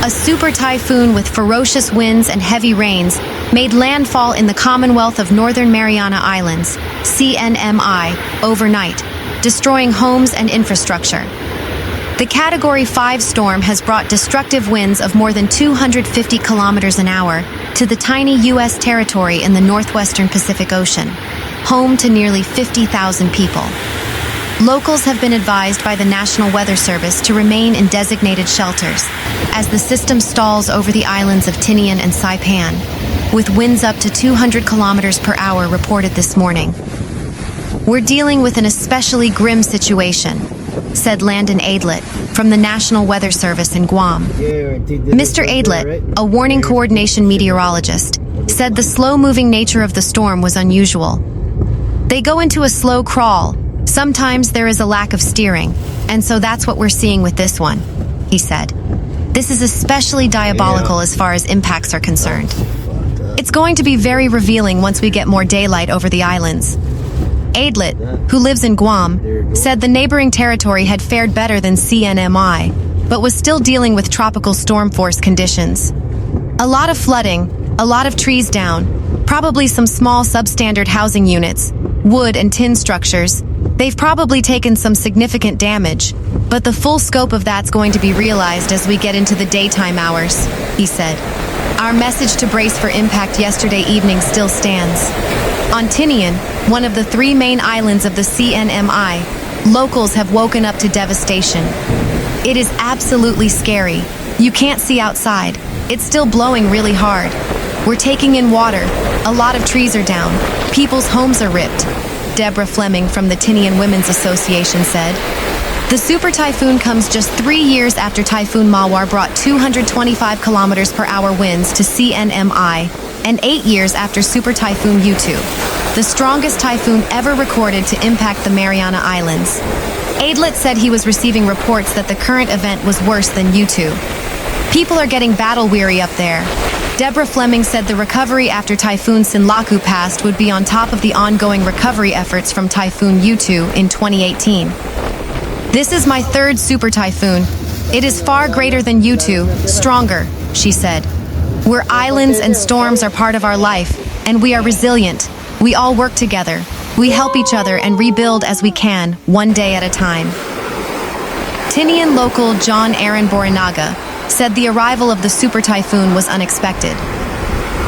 A super typhoon with ferocious winds and heavy rains made landfall in the Commonwealth of Northern Mariana Islands, CNMI, overnight, destroying homes and infrastructure. The Category 5 storm has brought destructive winds of more than 250 kilometers an hour to the tiny U.S. territory in the northwestern Pacific Ocean, home to nearly 50,000 people. Locals have been advised by the National Weather Service to remain in designated shelters as the system stalls over the islands of Tinian and Saipan, with winds up to 200 kilometers per hour reported this morning. "We're dealing with an especially grim situation," said Landon Aydlett from the National Weather Service in Guam. Mr. Aydlett, a warning coordination meteorologist, said the slow-moving nature of the storm was unusual. "They go into a slow crawl. Sometimes there is a lack of steering, and so that's what we're seeing with this one," he said. "This is especially diabolical as far as impacts are concerned. It's going to be very revealing once we get more daylight over the islands." Aydlett, who lives in Guam, said the neighboring territory had fared better than CNMI, but was still dealing with tropical storm force conditions. "A lot of flooding, a lot of trees down, probably some small substandard housing units, wood and tin structures. They've probably taken some significant damage, but the full scope of that's going to be realized as we get into the daytime hours," he said. "Our message to brace for impact yesterday evening still stands." On Tinian, one of the three main islands of the CNMI, locals have woken up to devastation. "It is absolutely scary. You can't see outside. It's still blowing really hard. We're taking in water. A lot of trees are down. People's homes are ripped," Deborah Fleming from the Tinian Women's Association said. The super typhoon comes just 3 years after Typhoon Mawar brought 225 kilometers per hour winds to CNMI, and 8 years after Super Typhoon Yutu, the strongest typhoon ever recorded to impact the Mariana Islands. Aydlett said he was receiving reports that the current event was worse than Yutu. "People are getting battle-weary up there." Deborah Fleming said the recovery after Typhoon Sinlaku passed would be on top of the ongoing recovery efforts from Typhoon Yutu in 2018. "This is my third super typhoon. It is far greater than Yutu, stronger," she said. "We're islands and storms are part of our life, and we are resilient. We all work together. We help each other and rebuild as we can, one day at a time." Tinian local John Aaron Borinaga said the arrival of the super typhoon was unexpected.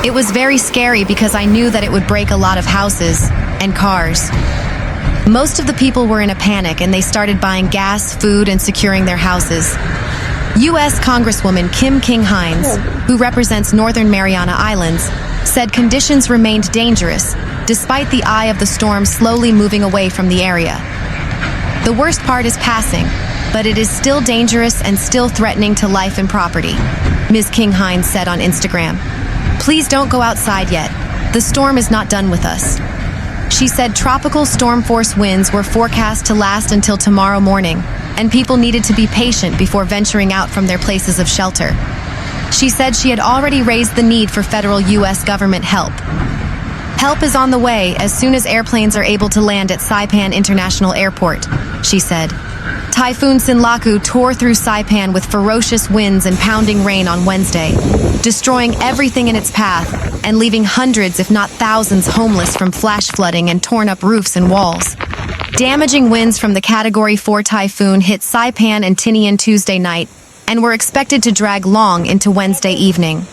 "It was very scary because I knew that it would break a lot of houses and cars. Most of the people were in a panic and they started buying gas, food, and securing their houses." U.S. Congresswoman Kim King-Hines, who represents Northern Mariana Islands, said conditions remained dangerous despite the eye of the storm slowly moving away from the area. "The worst part is passing, but it is still dangerous and still threatening to life and property," Ms. King-Hines said on Instagram. "Please don't go outside yet. The storm is not done with us." She said tropical storm force winds were forecast to last until tomorrow morning, and people needed to be patient before venturing out from their places of shelter. She said she had already raised the need for federal U.S. government help. "Help is on the way as soon as airplanes are able to land at Saipan International Airport," she said. Typhoon Sinlaku tore through Saipan with ferocious winds and pounding rain on Wednesday, destroying everything in its path and leaving hundreds if not thousands homeless from flash flooding and torn up roofs and walls. Damaging winds from the Category 4 typhoon hit Saipan and Tinian Tuesday night and were expected to drag long into Wednesday evening.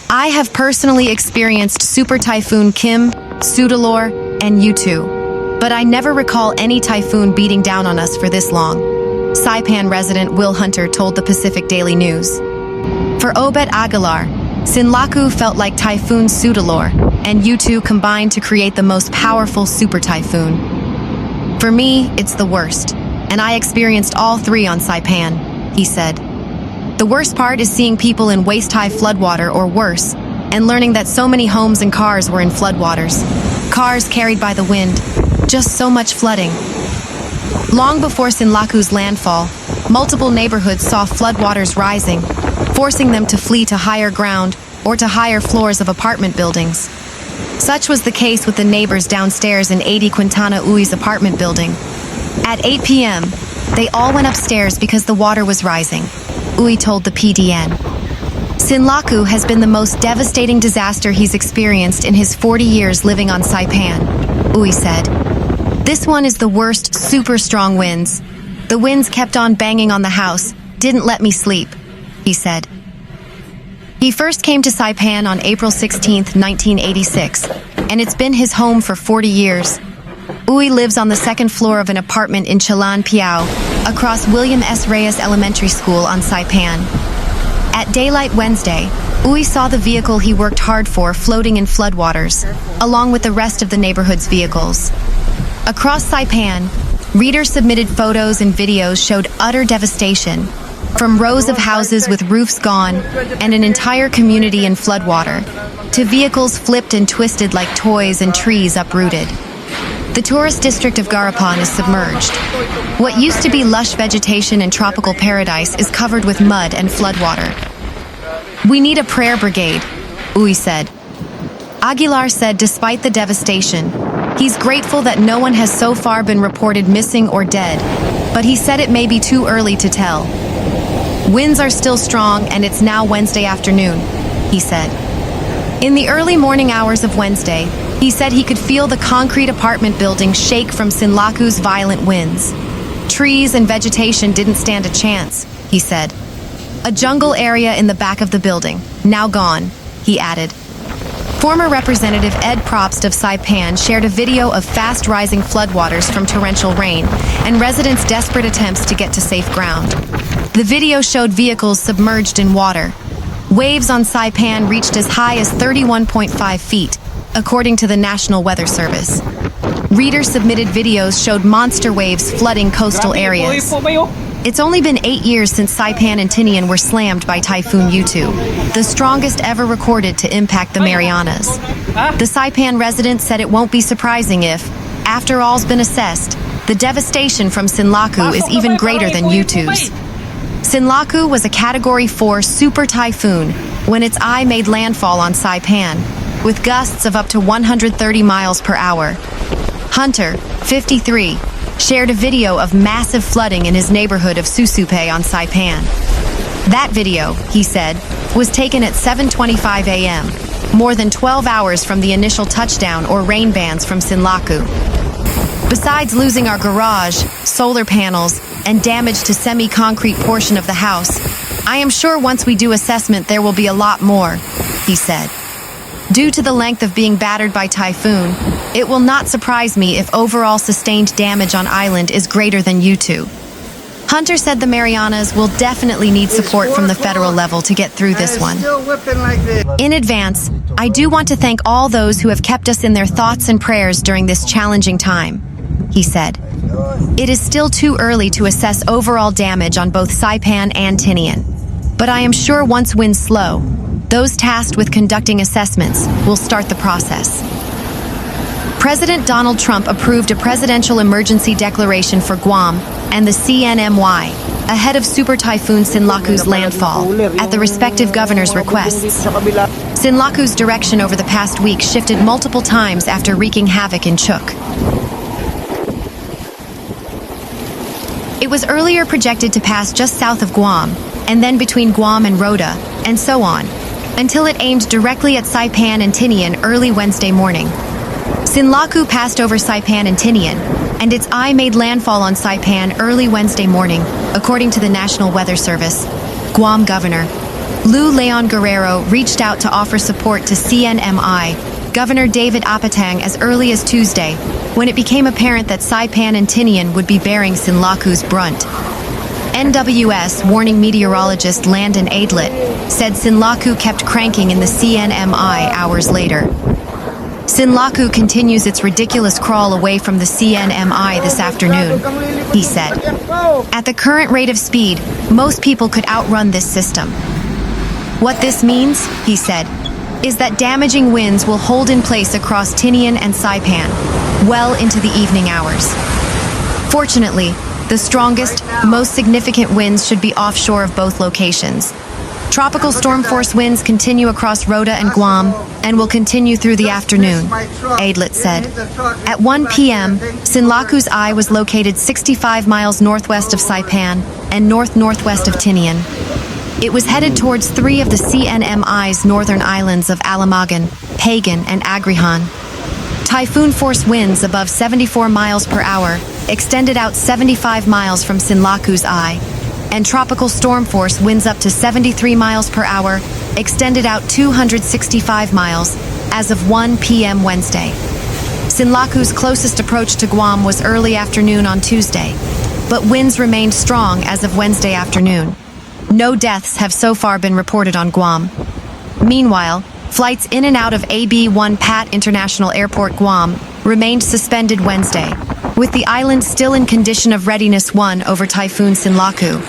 "I have personally experienced Super Typhoon Kim, Pseudolor, and Yutu, but I never recall any typhoon beating down on us for this long," Saipan resident Will Hunter told the Pacific Daily News. For Obed Aguilar, Sinlaku felt like Typhoon Pseudolor and Yutu combined to create the most powerful super typhoon. "For me, it's the worst, and I experienced all three on Saipan," he said. "The worst part is seeing people in waist-high floodwater or worse, and learning that so many homes and cars were in floodwaters. Cars carried by the wind. Just so much flooding." Long before Sinlaku's landfall, multiple neighborhoods saw floodwaters rising, forcing them to flee to higher ground or to higher floors of apartment buildings. Such was the case with the neighbors downstairs in 80 Quintana Ui's apartment building. At 8 p.m., they all went upstairs because the water was rising, Ui told the PDN. Sinlaku has been the most devastating disaster he's experienced in his 40 years living on Saipan, Uy said. This one is the worst, super strong winds. The winds kept on banging on the house, didn't let me sleep, he said. He first came to Saipan on April 16, 1986, and it's been his home for 40 years. Uy lives on the second floor of an apartment in Chalan, Piao, across William S. Reyes Elementary School on Saipan. At daylight Wednesday, Uy saw the vehicle he worked hard for floating in floodwaters, along with the rest of the neighborhood's vehicles. Across Saipan, readers submitted photos and videos showed utter devastation, from rows of houses with roofs gone and an entire community in floodwater, to vehicles flipped and twisted like toys and trees uprooted. The tourist district of Garapan is submerged. What used to be lush vegetation and tropical paradise is covered with mud and floodwater. We need a prayer brigade, Uy said. Aguilar said despite the devastation, he's grateful that no one has so far been reported missing or dead, but he said it may be too early to tell. Winds are still strong and it's now Wednesday afternoon, he said. In the early morning hours of Wednesday, he said he could feel the concrete apartment building shake from Sinlaku's violent winds. Trees and vegetation didn't stand a chance, he said. A jungle area in the back of the building, now gone, he added. Former Representative Ed Probst of Saipan shared a video of fast-rising floodwaters from torrential rain and residents' desperate attempts to get to safe ground. The video showed vehicles submerged in water. Waves on Saipan reached as high as 31.5 feet, according to the National Weather Service. Readers submitted videos showed monster waves flooding coastal areas. It's only been 8 years since Saipan and Tinian were slammed by Typhoon Yutu, the strongest ever recorded to impact the Marianas. The Saipan resident said it won't be surprising if, after all's been assessed, the devastation from Sinlaku is even greater than Yutu's. Sinlaku was a Category 4 Super Typhoon when its eye made landfall on Saipan, with gusts of up to 130 miles per hour. Hunter, 53, shared a video of massive flooding in his neighborhood of Susupe on Saipan. That video, he said, was taken at 7:25 a.m., more than 12 hours from the initial touchdown or rain bands from Sinlaku. Besides losing our garage, solar panels, and damage to semi-concrete portion of the house, I am sure once we do assessment there will be a lot more, he said. Due to the length of being battered by typhoon, it will not surprise me if overall sustained damage on island is greater than Yutu. Hunter said the Marianas will definitely need support from the federal level to get through this one. In advance, I do want to thank all those who have kept us in their thoughts and prayers during this challenging time, he said. It is still too early to assess overall damage on both Saipan and Tinian, but I am sure once winds slow, those tasked with conducting assessments will start the process. President Donald Trump approved a presidential emergency declaration for Guam and the CNMI ahead of Super Typhoon Sinlaku's landfall at the respective governors' requests. Sinlaku's direction over the past week shifted multiple times after wreaking havoc in Chuk. It was earlier projected to pass just south of Guam, and then between Guam and Rota, and so on, until it aimed directly at Saipan and Tinian early Wednesday morning. Sinlaku passed over Saipan and Tinian, and its eye made landfall on Saipan early Wednesday morning, according to the National Weather Service. Guam Governor Lou Leon Guerrero reached out to offer support to CNMI Governor David Apatang as early as Tuesday, when it became apparent that Saipan and Tinian would be bearing Sinlaku's brunt. NWS warning meteorologist Landon Aydlett said Sinlaku kept cranking in the CNMI hours later. Sinlaku continues its ridiculous crawl away from the CNMI this afternoon, he said. At the current rate of speed, most people could outrun this system. What this means, he said, is that damaging winds will hold in place across Tinian and Saipan, well into the evening hours. Fortunately, the strongest, most significant winds should be offshore of both locations. Tropical storm force winds continue across Rota and Guam and will continue through the afternoon, Aydlett said. At 1 p.m., Sinlaku's eye was located 65 miles northwest of Saipan and northwest of Tinian. It was headed towards three of the CNMI's northern islands of Alamagan, Pagan, and Agrihan. Typhoon-force winds above 74 miles per hour extended out 75 miles from Sinlaku's eye, and tropical storm-force winds up to 73 miles per hour extended out 265 miles as of 1 p.m. Wednesday. Sinlaku's closest approach to Guam was early afternoon on Tuesday, but winds remained strong as of Wednesday afternoon. No deaths have so far been reported on Guam. Meanwhile, flights in and out of AB-1 Pat International Airport, Guam, remained suspended Wednesday, with the island still in condition of readiness 1 over Typhoon Sinlaku.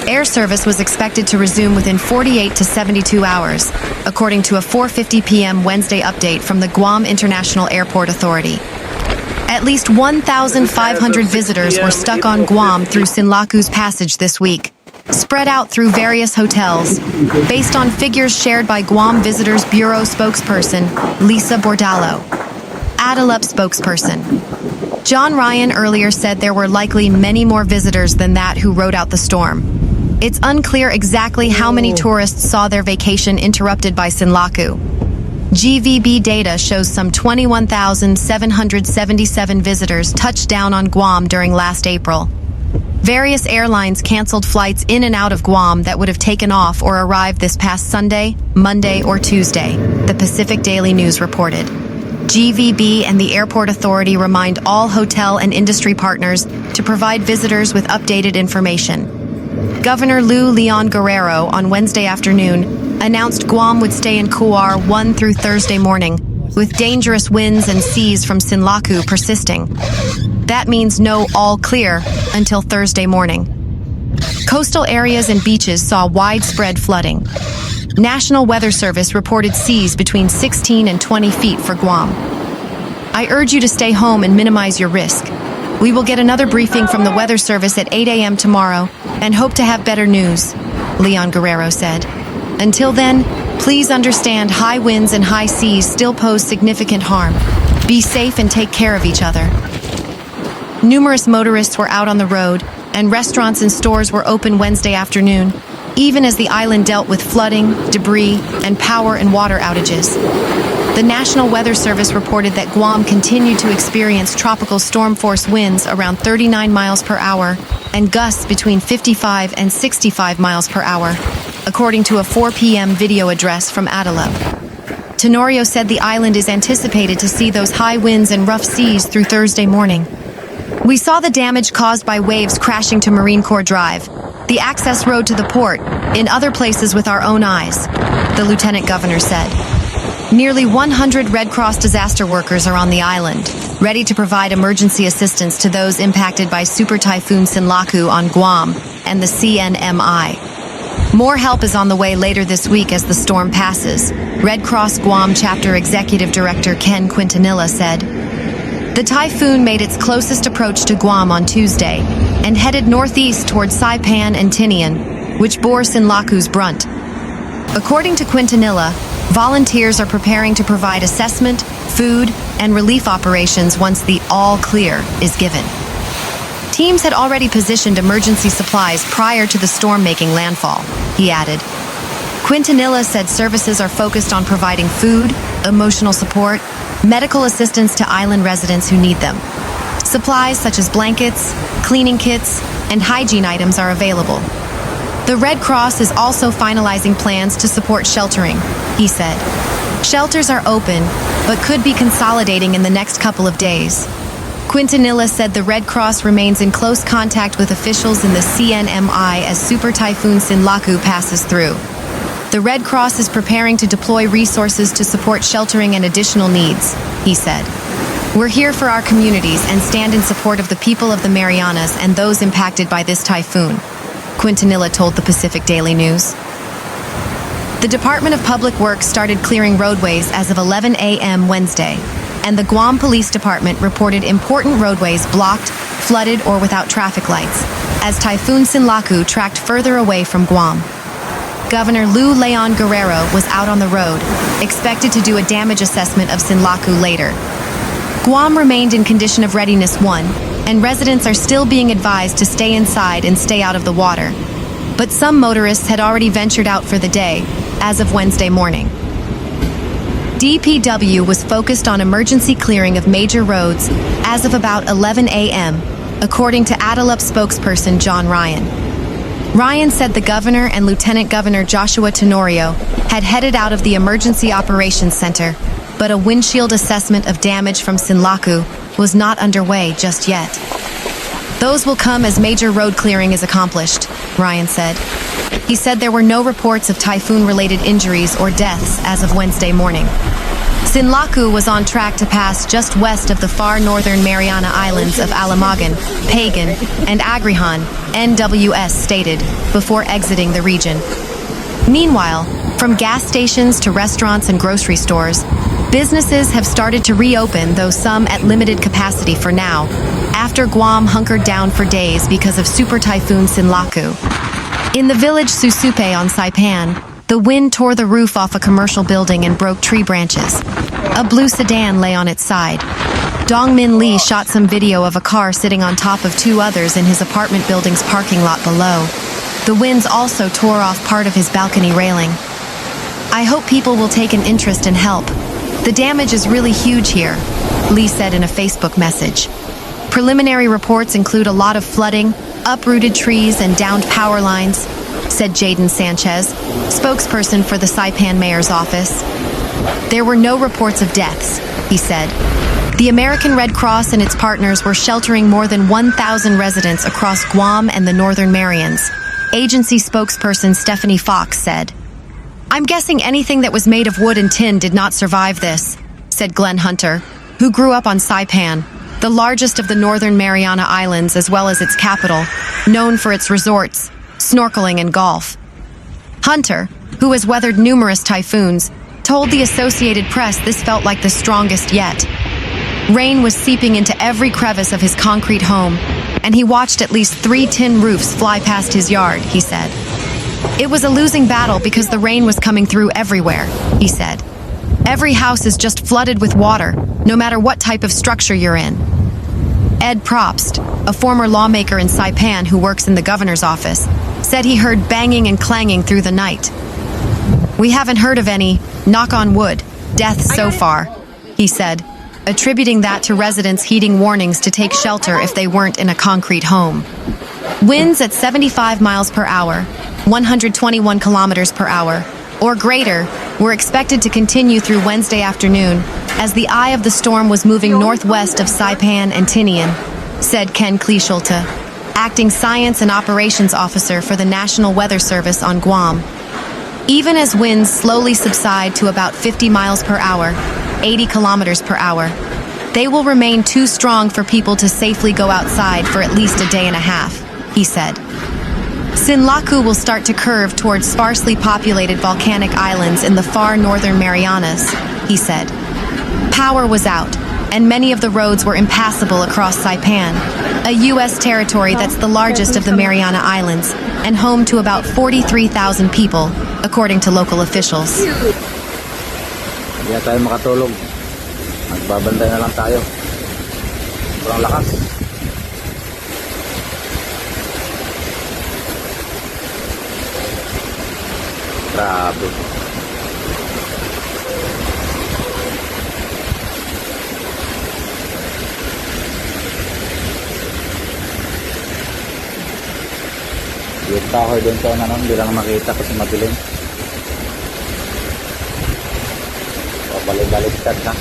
Air service was expected to resume within 48 to 72 hours, according to a 4:50 p.m. Wednesday update from the Guam International Airport Authority. At least 1,500 visitors were stuck on Guam through Sinlaku's passage this week, spread out through various hotels, based on figures shared by Guam Visitors Bureau spokesperson Lisa Bordallo. Aydlett spokesperson John Ryan earlier said there were likely many more visitors than that who rode out the storm. It's unclear exactly how many tourists saw their vacation interrupted by Sinlaku. GVB data shows some 21,777 visitors touched down on Guam during last April. Various airlines canceled flights in and out of Guam that would have taken off or arrived this past Sunday, Monday, or Tuesday, the Pacific Daily News reported. GVB and the Airport Authority remind all hotel and industry partners to provide visitors with updated information. Governor Lou Leon Guerrero on Wednesday afternoon announced Guam would stay in Kuar 1 through Thursday morning, with dangerous winds and seas from Sinlaku persisting. That means no all clear until Thursday morning. Coastal areas and beaches saw widespread flooding. National Weather Service reported seas between 16 and 20 feet for Guam. I urge you to stay home and minimize your risk. We will get another briefing from the Weather Service at 8 a.m. tomorrow and hope to have better news, Leon Guerrero said. Until then, please understand high winds and high seas still pose significant harm. Be safe and take care of each other. Numerous motorists were out on the road, and restaurants and stores were open Wednesday afternoon, even as the island dealt with flooding, debris, and power and water outages. The National Weather Service reported that Guam continued to experience tropical storm-force winds around 39 miles per hour and gusts between 55 and 65 miles per hour, according to a 4 p.m. video address from Aydlett. Tenorio said the island is anticipated to see those high winds and rough seas through Thursday morning. We saw the damage caused by waves crashing to Marine Corps Drive, the access road to the port, in other places with our own eyes, the lieutenant governor said. Nearly 100 Red Cross disaster workers are on the island, ready to provide emergency assistance to those impacted by Super Typhoon Sinlaku on Guam and the CNMI. More help is on the way later this week as the storm passes, Red Cross Guam Chapter Executive Director Ken Quintanilla said. The typhoon made its closest approach to Guam on Tuesday and headed northeast toward Saipan and Tinian, which bore Sinlaku's brunt. According to Quintanilla, volunteers are preparing to provide assessment, food, and relief operations once the all clear is given. Teams had already positioned emergency supplies prior to the storm making landfall, he added. Quintanilla said services are focused on providing food, emotional support, medical assistance to island residents who need them. Supplies such as blankets, cleaning kits, and hygiene items are available. The Red Cross is also finalizing plans to support sheltering, he said. Shelters are open, but could be consolidating in the next couple of days. Quintanilla said the Red Cross remains in close contact with officials in the CNMI as Super Typhoon Sinlaku passes through. The Red Cross is preparing to deploy resources to support sheltering and additional needs, he said. We're here for our communities and stand in support of the people of the Marianas and those impacted by this typhoon, Quintanilla told the Pacific Daily News. The Department of Public Works started clearing roadways as of 11 a.m. Wednesday, and the Guam Police Department reported important roadways blocked, flooded, or without traffic lights, as Typhoon Sinlaku tracked further away from Guam. Governor Lou Leon Guerrero was out on the road, expected to do a damage assessment of Sinlaku later. Guam remained in condition of readiness 1, and residents are still being advised to stay inside and stay out of the water. but some motorists had already ventured out for the day as of Wednesday morning. DPW was focused on emergency clearing of major roads as of about 11 a.m., according to Aydlett spokesperson John Ryan. Ryan said the governor and Lieutenant Governor Joshua Tenorio had headed out of the Emergency Operations Center, but a windshield assessment of damage from Sinlaku was not underway just yet. Those will come as major road clearing is accomplished, Ryan said. He said there were no reports of typhoon-related injuries or deaths as of Wednesday morning. Sinlaku was on track to pass just west of the far northern Mariana Islands of Alamagan, Pagan, and Agrihan, NWS stated, before exiting the region. Meanwhile, from gas stations to restaurants and grocery stores, businesses have started to reopen, though some at limited capacity for now, after Guam hunkered down for days because of Super Typhoon Sinlaku. In the village Susupe on Saipan, the wind tore the roof off a commercial building and broke tree branches. A blue sedan lay on its side. Dongmin Lee shot some video of a car sitting on top of two others in his apartment building's parking lot below. The winds also tore off part of his balcony railing. I hope people will take an interest and help. The damage is really huge here, Lee said in a Facebook message. Preliminary reports include a lot of flooding, uprooted trees, and downed power lines, said Jaden Sanchez, spokesperson for the Saipan mayor's office. There were no reports of deaths, he said. The American Red Cross and its partners were sheltering more than 1,000 residents across Guam and the Northern Marianas, agency spokesperson Stephanie Fox said. I'm guessing anything that was made of wood and tin did not survive this, said Glenn Hunter, who grew up on Saipan, the largest of the Northern Mariana Islands as well as its capital, known for its resorts, snorkeling and golf. Hunter, who has weathered numerous typhoons, told the Associated Press this felt like the strongest yet. Rain was seeping into every crevice of his concrete home, and he watched at least 3 tin roofs fly past his yard, he said. It was a losing battle because the rain was coming through everywhere, he said. Every house is just flooded with water, no matter what type of structure you're in. Ed Probst, a former lawmaker in Saipan who works in the governor's office, said he heard banging and clanging through the night. We haven't heard of any, knock on wood, deaths so far, he said, attributing that to residents heeding warnings to take shelter if they weren't in a concrete home. Winds at 75 miles per hour, 121 kilometers per hour, or greater, were expected to continue through Wednesday afternoon as the eye of the storm was moving northwest of Saipan and Tinian, said Ken Kleeschulte, acting Science and Operations Officer for the National Weather Service on Guam. Even as winds slowly subside to about 50 miles per hour, 80 kilometers per hour, they will remain too strong for people to safely go outside for at least a day and a half, he said. Sinlaku will start to curve towards sparsely populated volcanic islands in the far northern Marianas, he said. Power was out, and many of the roads were impassable across Saipan, a U.S. territory that's the largest of the Mariana Islands and home to about 43,000 people, according to local officials. Hindi na tayo makatulog. Magbabantay na lang tayo. Sobrang lakas. Grabe. Yung kahoy doon sa ano, hindi lang makita kasi madilim. So, balik-baliktad na.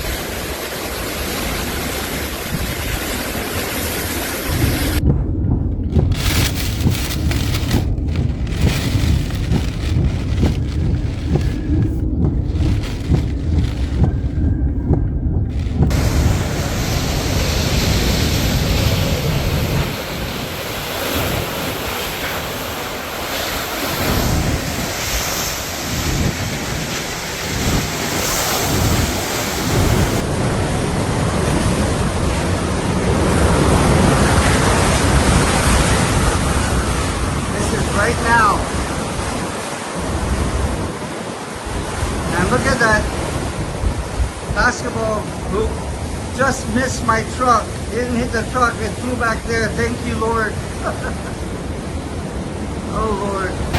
Right now. And look at that basketball hoop. Just missed my truck. Didn't hit the truck. It flew back there. Thank you, Lord. Oh Lord.